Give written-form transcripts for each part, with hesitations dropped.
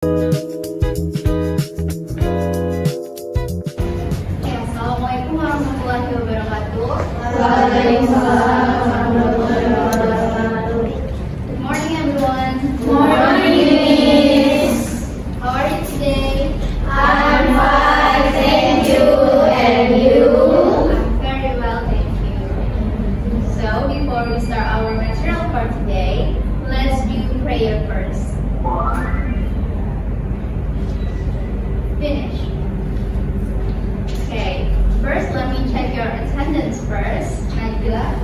Assalamualaikum warahmatullahi wabarakatuh. Waalaikumsalam warahmatullahi wabarakatuh. Good morning, everyone. Morning. How are you today? I'm fine, thank you. And you? I'm very well, thank you. So, before we start our material for today, let's do prayer first. Finish. Okay, first let me check your attendance first. Najla,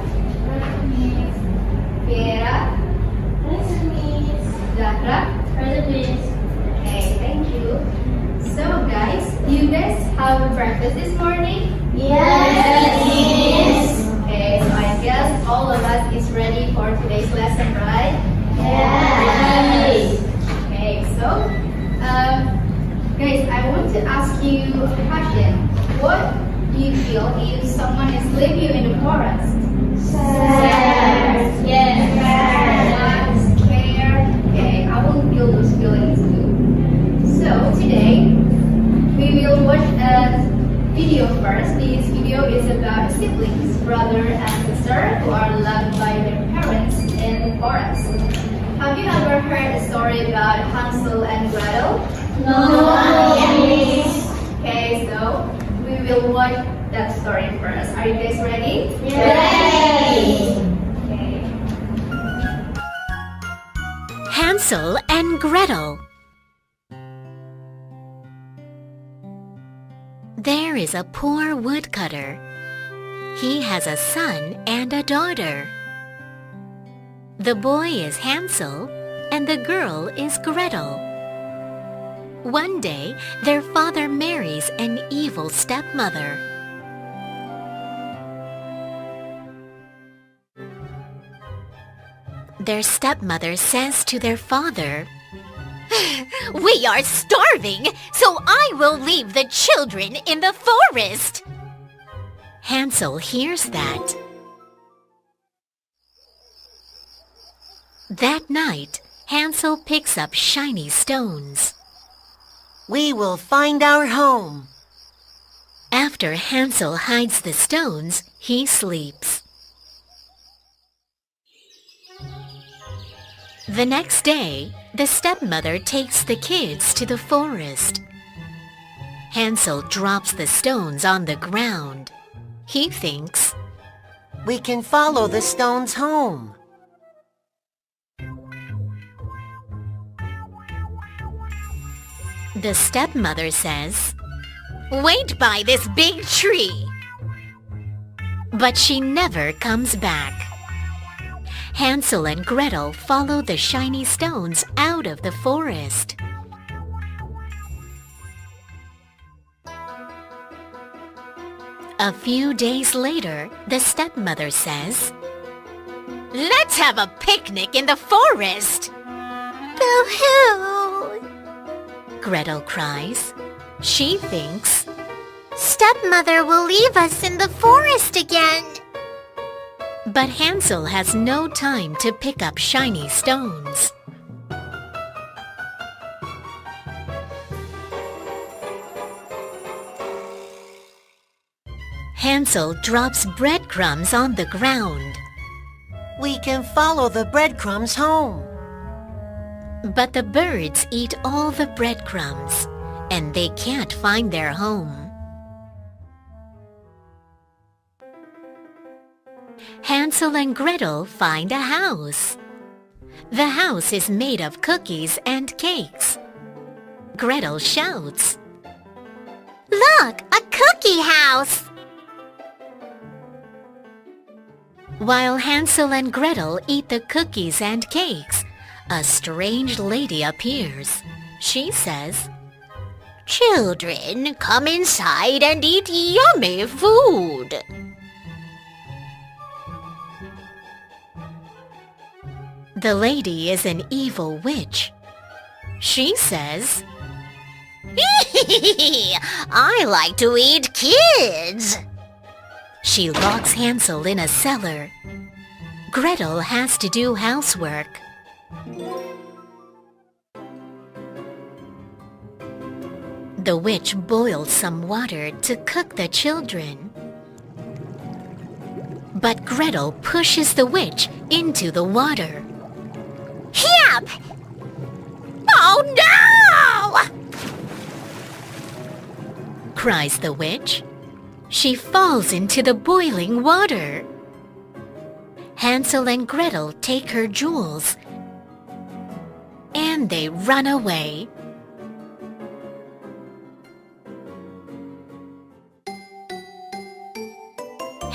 Vera, Zahra. Okay, thank you. So guys, you guys have breakfast this morning? Yes. Okay, so I guess all of us is ready for today's lesson, right? Yes. Okay, so guys, I want to ask you a question. What do you feel if someone is leaving you in the forest? Sad. Yes. Scared. Okay, I will feel those feelings too. So today we will watch a video first. This video is about siblings, brother and sister who are loved by their parents in the forest. Have you ever heard a story about Hansel and Gretel? No. Okay, so we will watch that story first. Are you guys ready? Ready. Okay. Hansel and Gretel. There is a poor woodcutter. He has a son and a daughter. The boy is Hansel and the girl is Gretel. One day, their father marries an evil stepmother. Their stepmother says to their father, "We are starving, so I will leave the children in the forest." Hansel hears that. That night, Hansel picks up shiny stones. We will find our home. After Hansel hides the stones, he sleeps. The next day, the stepmother takes the kids to the forest. Hansel drops the stones on the ground. He thinks, We can follow the stones home. The stepmother says, "Wait by this big tree." But she never comes back. Hansel and Gretel follow the shiny stones out of the forest. A few days later, the stepmother says, "Let's have a picnic in the forest." "Boo-hoo!" Gretel cries. She thinks, "Stepmother will leave us in the forest again." But Hansel has no time to pick up shiny stones. Hansel drops breadcrumbs on the ground. We can follow the breadcrumbs home. But the birds eat all the breadcrumbs, and they can't find their home. Hansel and Gretel find a house. The house is made of cookies and cakes. Gretel shouts, "Look, a cookie house!" While Hansel and Gretel eat the cookies and cakes, a strange lady appears. She says, "Children, come inside and eat yummy food." The lady is an evil witch. She says, "I like to eat kids." She locks Hansel in a cellar. Gretel has to do housework. The witch boils some water to cook the children. But Gretel pushes the witch into the water. Help! Oh no! Cries the witch. She falls into the boiling water. Hansel and Gretel take her jewels and they run away.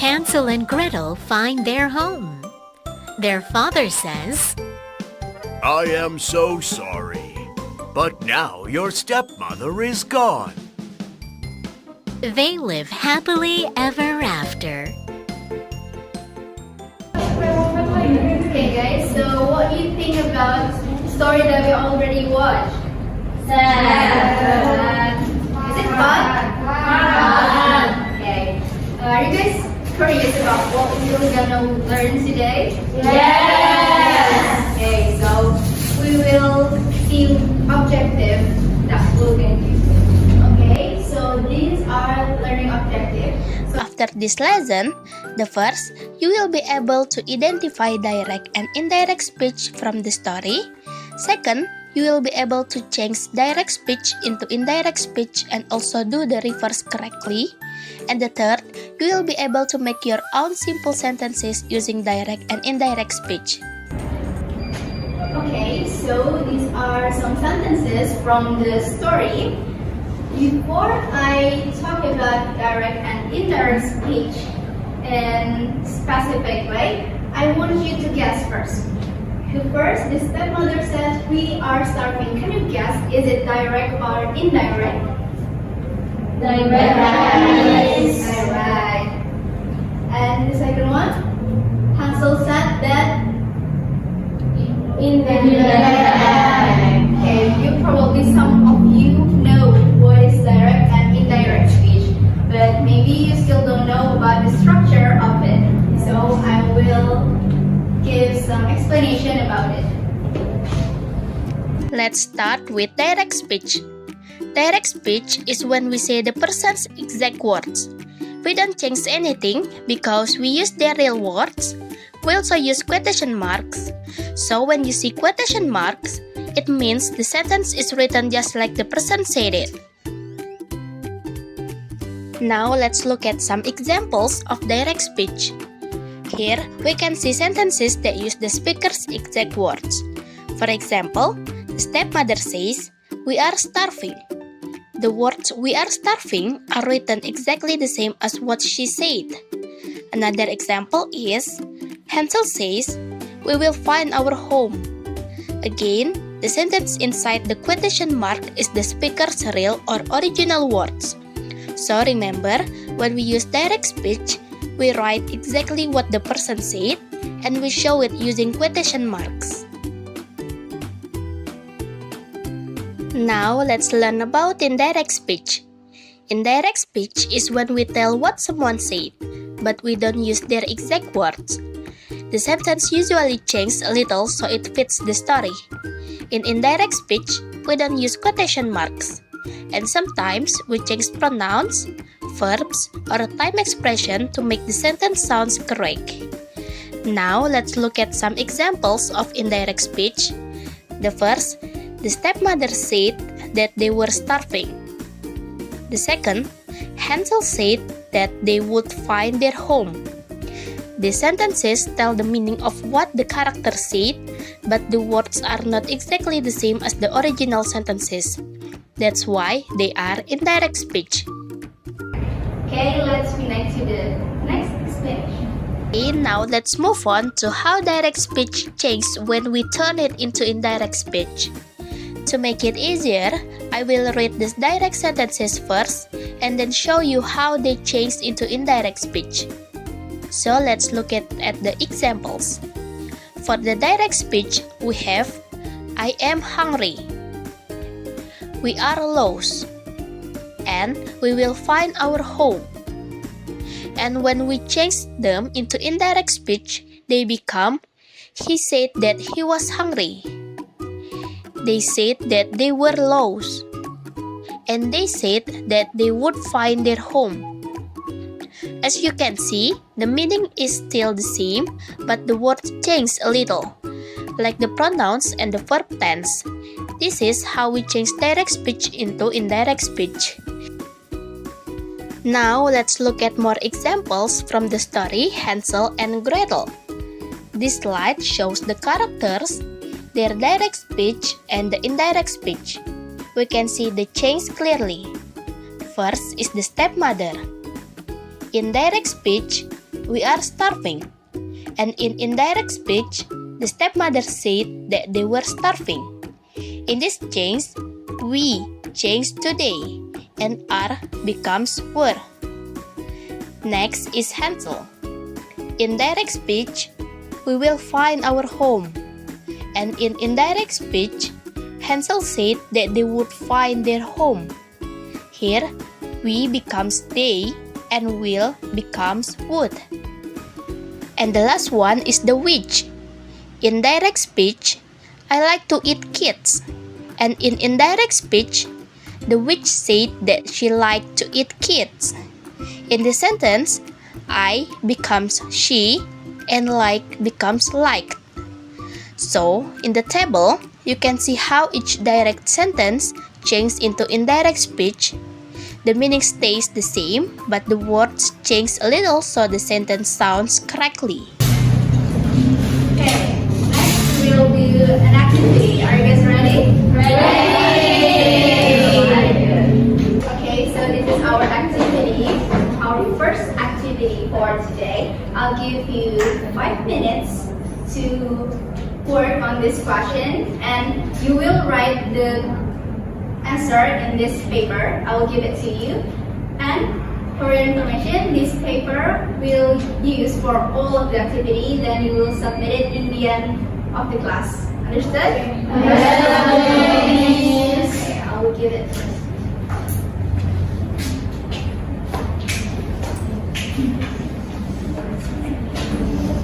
Hansel and Gretel find their home. Their father says, I am so sorry, but now your stepmother is gone. They live happily ever after. Okay guys, so what do you think about the story that we already watched? Sad. Is it fun? Fun. Okay. Are you guys curious about what we're gonna learn today? Yes! Okay, so we will see objective that we're going to do. Okay, so these are learning objectives. After this lesson, the first, you will be able to identify direct and indirect speech from the story. Second, you will be able to change direct speech into indirect speech and also do the reverse correctly. And the third, you will be able to make your own simple sentences using direct and indirect speech. Okay, so these are some sentences from the story. Before I talk about direct and indirect speech in specific way, I want you to guess first. First, the stepmother says, we are starving. Can you guess, is it direct or indirect? Direct. Alright. And the second one, Hansel said that Indirect. Okay, some of you know what is direct and indirect speech, but maybe you still don't know about the structure of it. So I will give some explanation about it. Let's start with direct speech. Direct speech is when we say the person's exact words. We don't change anything because we use their real words. We also use quotation marks. So when you see quotation marks, it means the sentence is written just like the person said it. Now let's look at some examples of direct speech. Here we can see sentences that use the speaker's exact words. For example, the stepmother says, "We are starving." The words "we are starving" are written exactly the same as what she said. Another example is, Hansel says, "We will find our home." Again, the sentence inside the quotation mark is the speaker's real or original words. So remember, when we use direct speech, we write exactly what the person said and we show it using quotation marks. Now let's learn about indirect speech. Indirect speech is when we tell what someone said, but we don't use their exact words. The sentence usually changes a little so it fits the story. In indirect speech, we don't use quotation marks. And sometimes we change pronouns, verbs, or time expression to make the sentence sound correct. Now let's look at some examples of indirect speech. The first, the stepmother said that they were starving. The second, Hansel said that they would find their home. The sentences tell the meaning of what the character said, but the words are not exactly the same as the original sentences. That's why they are indirect speech. Okay, let's connect to the next explanation. Okay, now let's move on to how direct speech changes when we turn it into indirect speech. To make it easier, I will read these direct sentences first and then show you how they change into indirect speech. So let's look at the examples. For the direct speech, we have, "I am hungry." "We are lost." And "we will find our home." And when we change them into indirect speech, they become, "He said that he was hungry." "They said that they were lost." and they said that they would find their home. As you can see, the meaning is still the same, but the words changed a little, like the pronouns and the verb tense. This is how we change direct speech into indirect speech. Now let's look at more examples from the story Hansel and Gretel. This slide shows the characters, their direct speech and the indirect speech. We can see the change clearly. First is the stepmother. In direct speech, we are starving. And in indirect speech, the stepmother said that they were starving. In this change, we change today and are becomes were. Next is Hansel. In direct speech, we will find our home. And in indirect speech, Hansel said that they would find their home. Here, we becomes they and will becomes would. And the last one is the witch. In direct speech, I like to eat kids. And in indirect speech, the witch said that she liked to eat kids. In the sentence, I becomes she and like becomes like. So, in the table, you can see how each direct sentence changes into indirect speech. The meaning stays the same, but the words change a little so the sentence sounds correctly. Okay, next we'll do an activity. Are you guys ready? Very good. Okay, so this is our activity, our first activity for today. I'll give you 5 minutes to work on this question, and you will write the answer in this paper. I will give it to you. And for your information, this paper will use for all of the activity. Then you will submit it in the end of the class. Understood? Yes. Okay, I will give it first.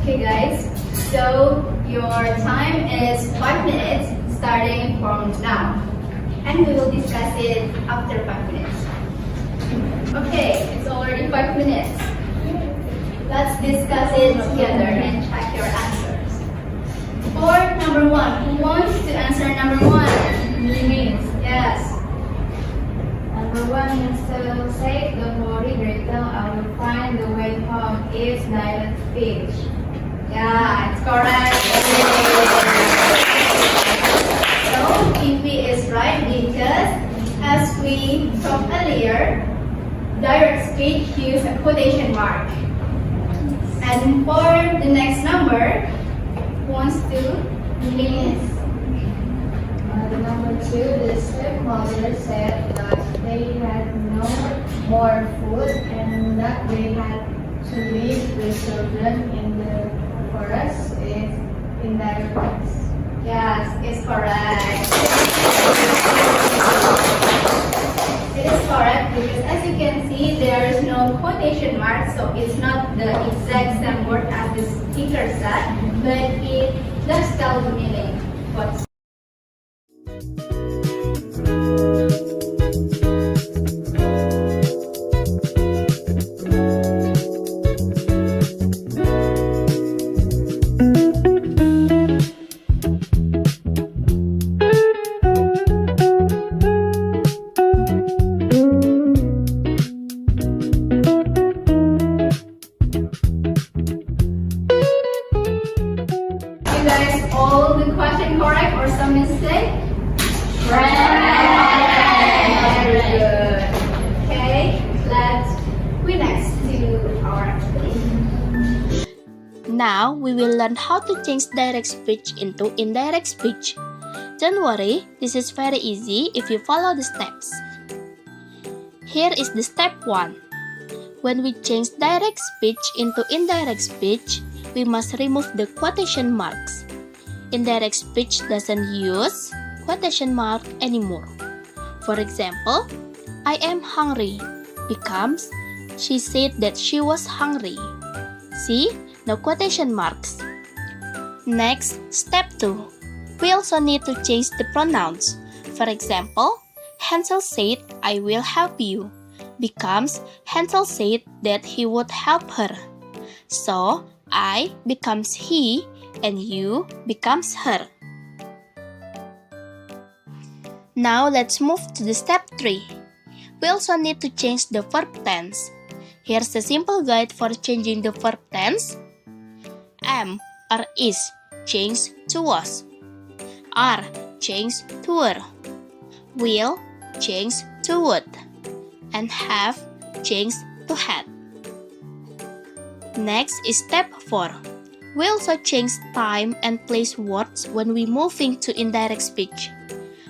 Okay, guys. So your time is 5 minutes starting from now. And we will discuss it after 5 minutes. Okay, it's already 5 minutes. Let's discuss it together and check your answers. For number 1, who wants to answer number 1? Me. Yes. Number 1, Hansel said, "Don't worry, Gretel, I will find the way home." Is direct speech. Yeah, it's correct. So, PP is right because as we talked earlier, direct speech use a quotation mark. And for the next number, who wants to? Yes. The number 2, the stepmother said that they had no more food and that they had to leave the children in the forest. Is indirect. Yes, it's correct. It is correct because as you can see, there is no quotation mark, so it's not the exact same word as the speaker said, but it does tell the meaning. What's all the question correct or some mistake? Correct. Very good. Okay, we next to our activity. Now we will learn how to change direct speech into indirect speech. Don't worry, this is very easy if you follow the steps. Here is the step 1. When we change direct speech into indirect speech, we must remove the quotation marks. Indirect speech doesn't use quotation mark anymore. For example, I am hungry becomes she said that she was hungry. See, no quotation marks. Next, step 2. We also need to change the pronouns. For example, Hansel said, I will help you, becomes Hansel said that he would help her. So, I becomes he and you becomes her. Now let's move to the step 3. We also need to change the verb tense. Here's a simple guide for changing the verb tense. Am or is changed to was. Are changed to were. Will changed to would. And have changed to had. Next is step 4. We also change time and place words when we moving to indirect speech.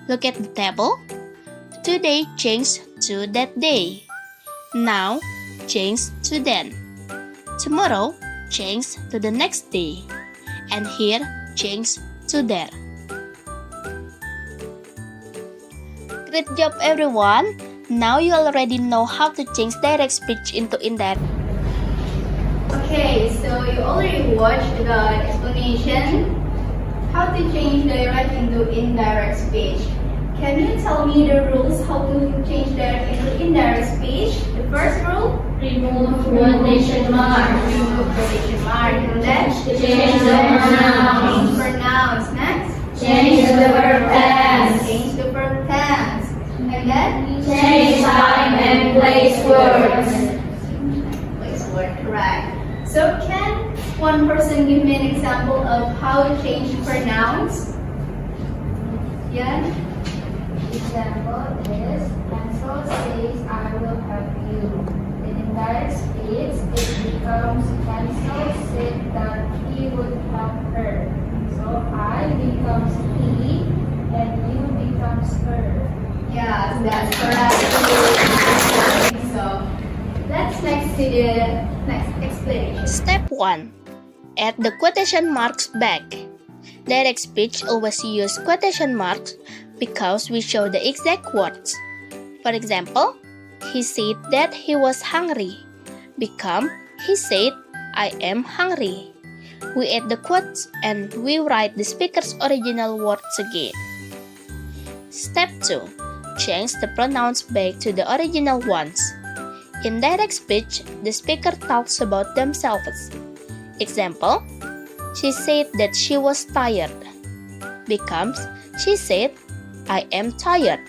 Look at the table. Today changed to that day. Now changed to then. Tomorrow changed to the next day. And here changed to there. Great job everyone! Now you already know how to change direct speech into indirect. Okay, so you already watched the explanation how to change direct into indirect speech. Can you tell me the rules how to change direct into indirect speech? The first rule? Remove quotation mark. Remove quotation mark. And then? Change the pronouns. Change pronouns. Next? Change the verb tense. Change the verb tense. And then? Change time and place words. Place word, correct. So can one person give me an example of how to change pronouns? Yeah? Example is Hansel says, I will help you. In indirect speech, it becomes Hansel said that he would help her. So I becomes he and you becomes her. Yes, that's correct. So let's next to the next explanation. Step 1. Add the quotation marks back. Direct speech always use quotation marks because we show the exact words. For example, he said that he was hungry. Become, he said, I am hungry. We add the quotes and we write the speaker's original words again. Step 2. Change the pronouns back to the original ones. In direct speech, the speaker talks about themselves. Example, she said that she was tired. Becomes, she said, I am tired.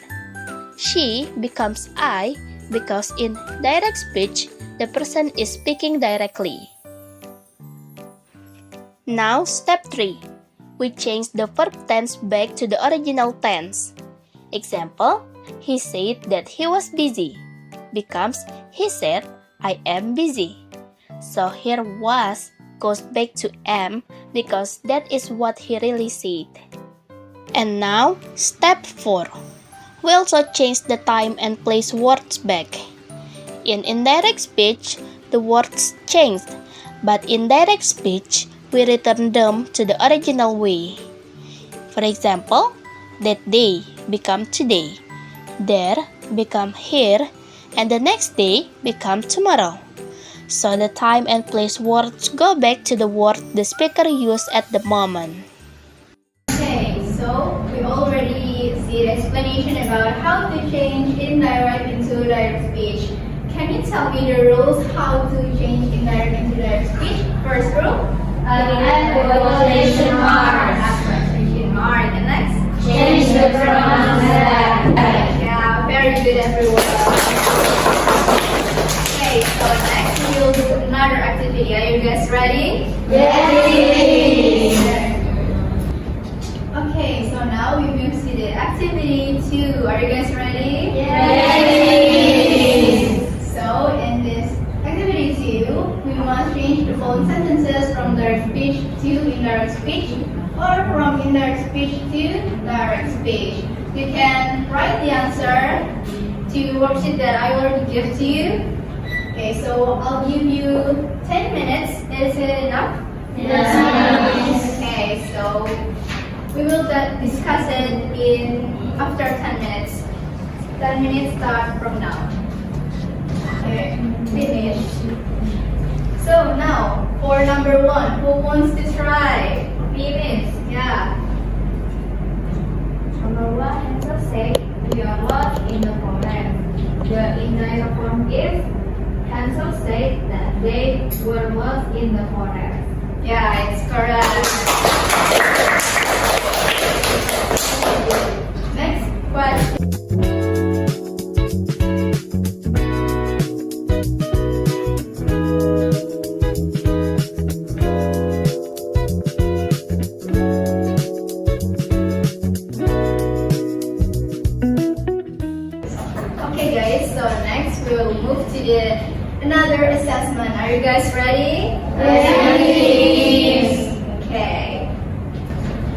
She becomes I because in direct speech, the person is speaking directly. Now, step 3. We change the verb tense back to the original tense. Example, he said that he was busy. Becomes, he said, I am busy. So here was goes back to am because that is what he really said. And now, step 4. We also change the time and place words back. In indirect speech, the words changed, but in direct speech, we return them to the original way. For example, that day become today, there become here, and the next day become tomorrow. So the time and place words go back to the word the speaker used at the moment. Okay, so we already see the explanation about how to change indirect into direct speech. Can you tell me the rules how to change indirect into direct speech? First rule? Add quotation marks. Add quotation mark. And next? Change the pronouns back. Yeah, very good everyone. Okay, so next we'll do another activity. Are you guys ready? Yes. Okay, so now we move to the activity 2. Are you guys ready? Yes. So in this activity 2, we must change the following sentences from direct speech to indirect speech or from indirect speech to direct speech. You can write the answer to worksheet that I already give to you. Okay, so I'll give you 10 minutes. Is it enough? Yes. Okay, so we will discuss it in after 10 minutes. 10 minutes start from now. Okay, finish. So now, for number 1, who wants to try? Minutes, yeah. Amarullah, Hansel said, we are lost in the forest. The indirect form is Hansel said that they were lost in the forest. Yeah, it's correct. Next question. Okay guys, so next we will move to the another assessment. Are you guys ready? Yes. Okay.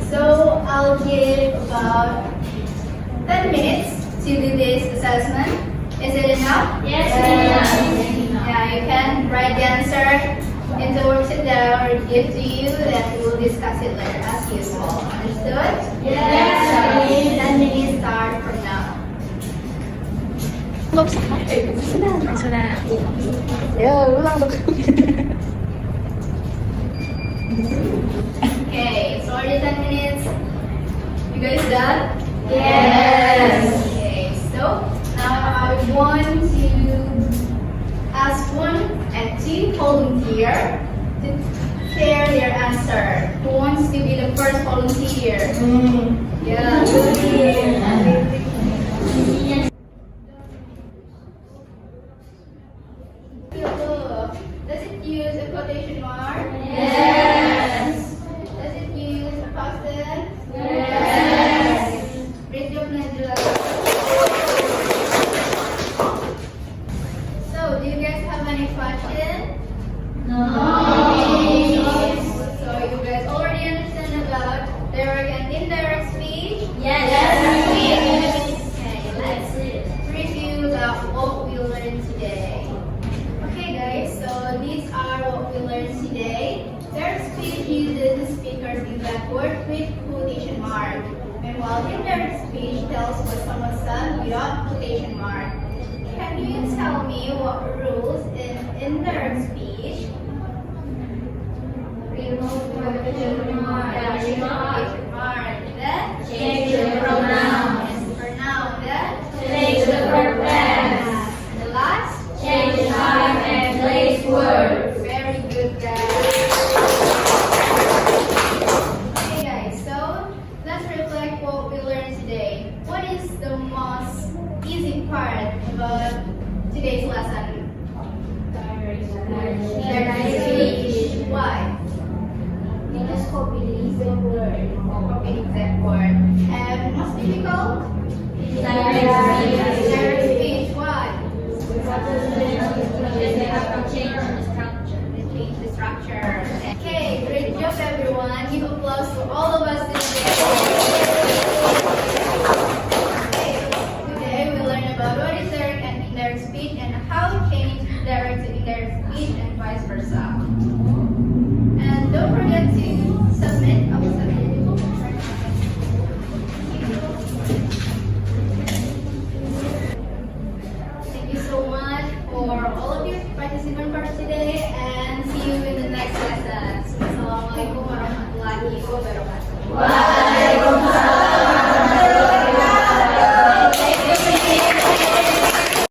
So I'll give about 10 minutes to do this assessment. Is it enough? Yes. Yeah, you can write the answer in the worksheet that I will give to you, then we will discuss it later as usual. Understood? Yes. So 10 minutes start from now. Sudah. Ya, ulang dong. Okay, so already 10 minutes. You guys done? Yes. Okay, so now I want to ask 1 and 2 volunteer to share their answer. Who wants to be the first volunteer? Yeah. Does it use a quotation mark? Yes. Does it use a constant? Yes. Raise your hand, Jula. So, do you guys have any questions? No. So, you guys already understand about direct and indirect speech? Yes. Okay, let's review about what we learned today. Okay guys, so these are what we learned today. Direct speech uses the speaker's exact word with quotation mark. Meanwhile, indirect speech tells what someone said without quotation mark. Can you tell me what rules in indirect speech? Remove quotation mark. Yeah, quotation mark. Then Change the pronouns. pronoun. Then Change the verb tense. the last. Change time and place words. Very good, guys. Okay, guys, so let's reflect what we learned today. What is the most easy part about today's lesson? Direct speech. Why? Just copy the exact word. Copy exact word. And most difficult? Direct speech. Why? They change the structure. Okay, great job, everyone. Give applause for all of us today. Okay, today we learned about what is direct and indirect speech and how to change direct to indirect speech and vice versa. And don't forget to submit. I will submit it. Thank you so much for all of you participants for today and see you in the next lesson. Assalamualaikum warahmatullahi wabarakatuh.